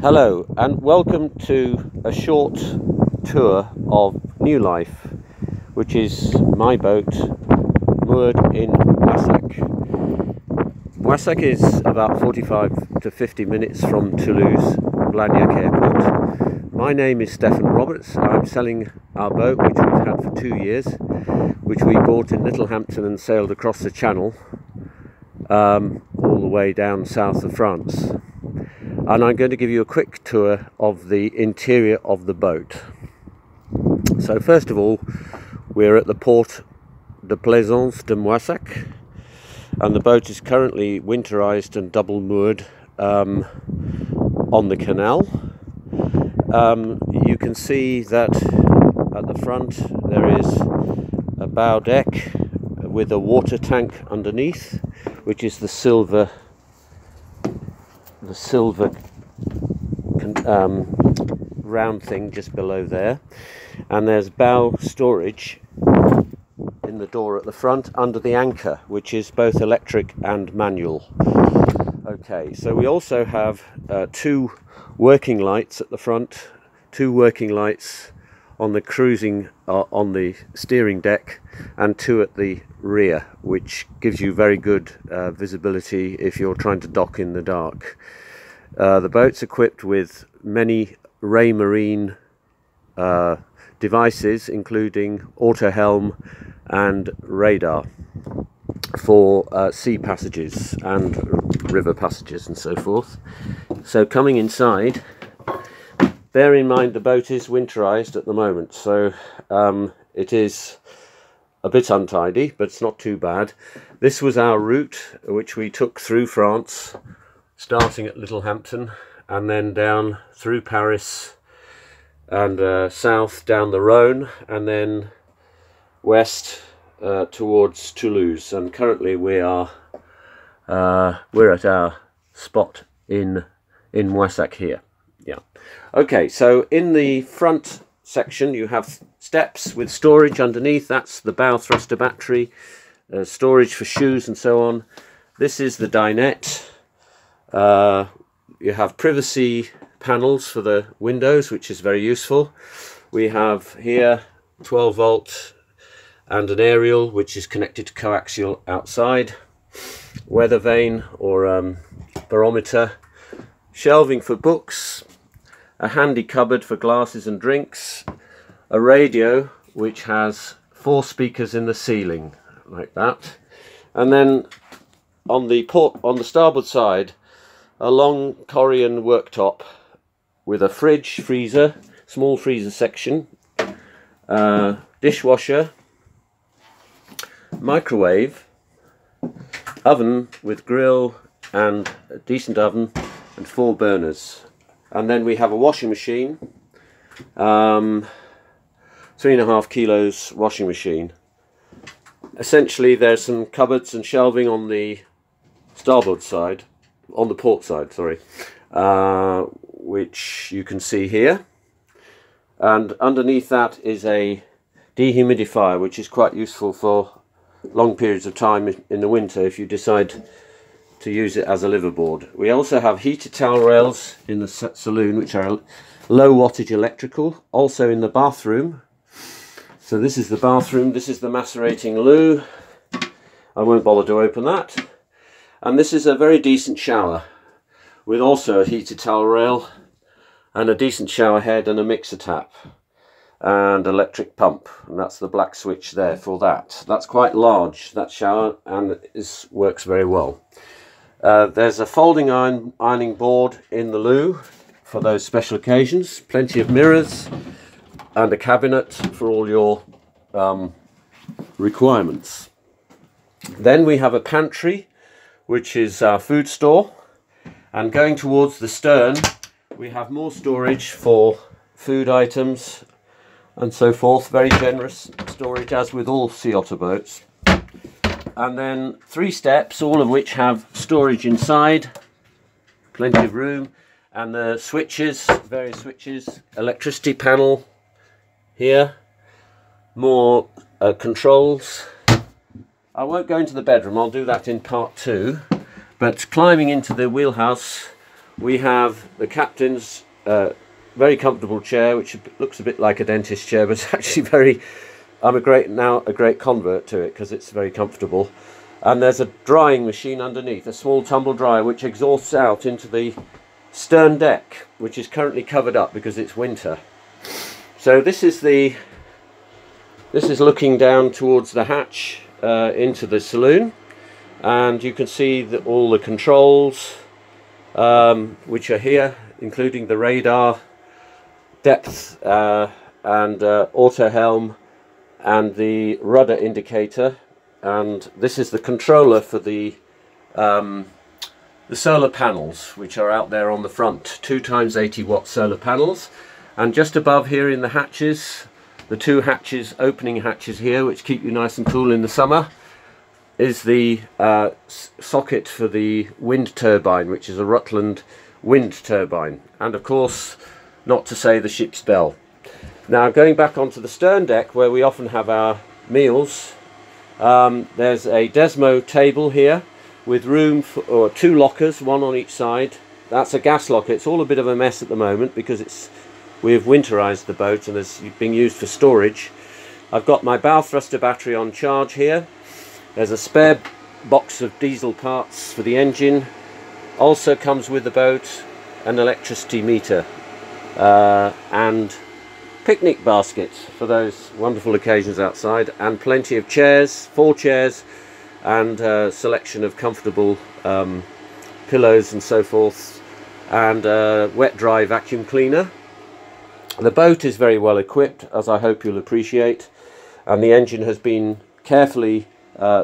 Hello and welcome to a short tour of Nulife, which is my boat moored in Moissac. Moissac is about 45 to 50 minutes from Toulouse-Blagnac Airport. My name is Stephen Roberts. I'm selling our boat, which we've had for 2 years, which we bought in Littlehampton and sailed across the channel all the way down south of France. And I'm going to give you a quick tour of the interior of the boat. So first of all, we're at the port de Plaisance de Moissac, and the boat is currently winterized and double moored on the canal. You can see that at the front there is a bow deck with a water tank underneath, which is the silver round thing just below there, and there's bow storage in the door at the front under the anchor, which is both electric and manual. Okay, so we also have 2 working lights at the front, 2 working lights on the cruising on the steering deck, and 2 at the rear, which gives you very good visibility if you're trying to dock in the dark. The boat's equipped with many Raymarine devices, including auto helm and radar for sea passages and river passages and so forth. So coming inside, bear in mind the boat is winterized at the moment, so it is a bit untidy, but it's not too bad. This was our route, which we took through France, starting at Littlehampton and then down through Paris and south down the Rhone and then west towards Toulouse. And currently we're at our spot in Moissac here. Yeah. Okay, so in the front section you have steps with storage underneath. That's the bow thruster battery, storage for shoes and so on. This is the dinette. You have privacy panels for the windows, which is very useful. We have here 12 volt and an aerial, which is connected to coaxial outside, weather vane or barometer, shelving for books, a handy cupboard for glasses and drinks, a radio which has 4 speakers in the ceiling like that, and then on the starboard side a long Corian worktop with a fridge, freezer, small freezer section, dishwasher, microwave, oven with grill and a decent oven, and 4 burners. And then we have a washing machine, 3.5 kilos washing machine. Essentially there's some cupboards and shelving on the starboard side, on the port side, sorry, which you can see here, and underneath that is a dehumidifier, which is quite useful for long periods of time in the winter if you decide to use it as a liveaboard. We also have heated towel rails in the saloon, which are low wattage electrical, also in the bathroom. So this is the bathroom, this is the macerating loo. I won't bother to open that. And this is a very decent shower with also a heated towel rail and a decent shower head and a mixer tap and electric pump, and that's the black switch there for that. That's quite large, that shower, and it works very well. There's a folding ironing board in the loo for those special occasions, plenty of mirrors and a cabinet for all your requirements. Then we have a pantry, which is our food store, and going towards the stern we have more storage for food items and so forth. Very generous storage, as with all sea otter boats. And then 3 steps, all of which have storage inside, plenty of room, and the switches, various switches, electricity panel here, more controls. I won't go into the bedroom, I'll do that in part 2, but climbing into the wheelhouse we have the captain's very comfortable chair, which looks a bit like a dentist chair, but it's actually very, I'm a great convert to it because it's very comfortable. And there's a drying machine underneath, a small tumble dryer, which exhausts out into the stern deck, which is currently covered up because it's winter. So this is looking down towards the hatch into the saloon, and you can see that all the controls which are here, including the radar, depth and auto helm, and the rudder indicator. And this is the controller for the solar panels, which are out there on the front, 2 times 80 watt solar panels. And just above here in the hatches, the 2 hatches, opening hatches here, which keep you nice and cool in the summer, is the socket for the wind turbine, which is a Rutland wind turbine. And of course, not to say the ship's bell. Now, going back onto the stern deck, where we often have our meals, there's a Desmo table here with room for 2 lockers, 1 on each side. That's a gas locker. It's all a bit of a mess at the moment because we've winterized the boat and it's being used for storage. I've got my bow thruster battery on charge here. There's a spare box of diesel parts for the engine. Also comes with the boat an electricity meter and picnic baskets for those wonderful occasions outside, and plenty of chairs, 4 chairs, and a selection of comfortable pillows and so forth, and a wet dry vacuum cleaner. The boat is very well equipped, as I hope you'll appreciate, and the engine has been carefully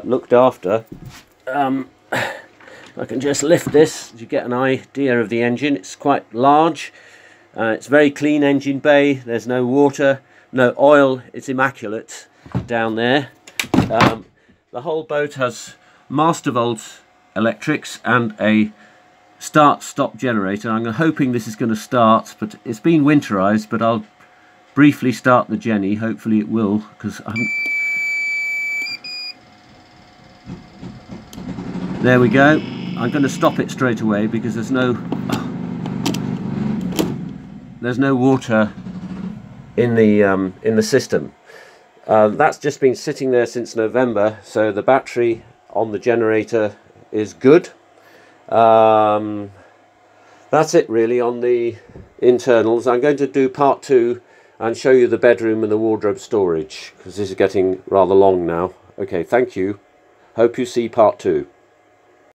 looked after. I can just lift this to get an idea of the engine. It's quite large. It's a very clean engine bay. There's no water, no oil. It's immaculate down there. The whole boat has master volt electrics and a start-stop generator. I'm hoping this is going to start, but it's been winterized, but I'll briefly start the Jenny. Hopefully it will, because there we go. I'm going to stop it straight away because there's no water in the system. That's just been sitting there since November, so the battery on the generator is good. That's it really on the internals. I'm going to do part 2 and show you the bedroom and the wardrobe storage, because this is getting rather long now. Okay, thank you. Hope you see part 2.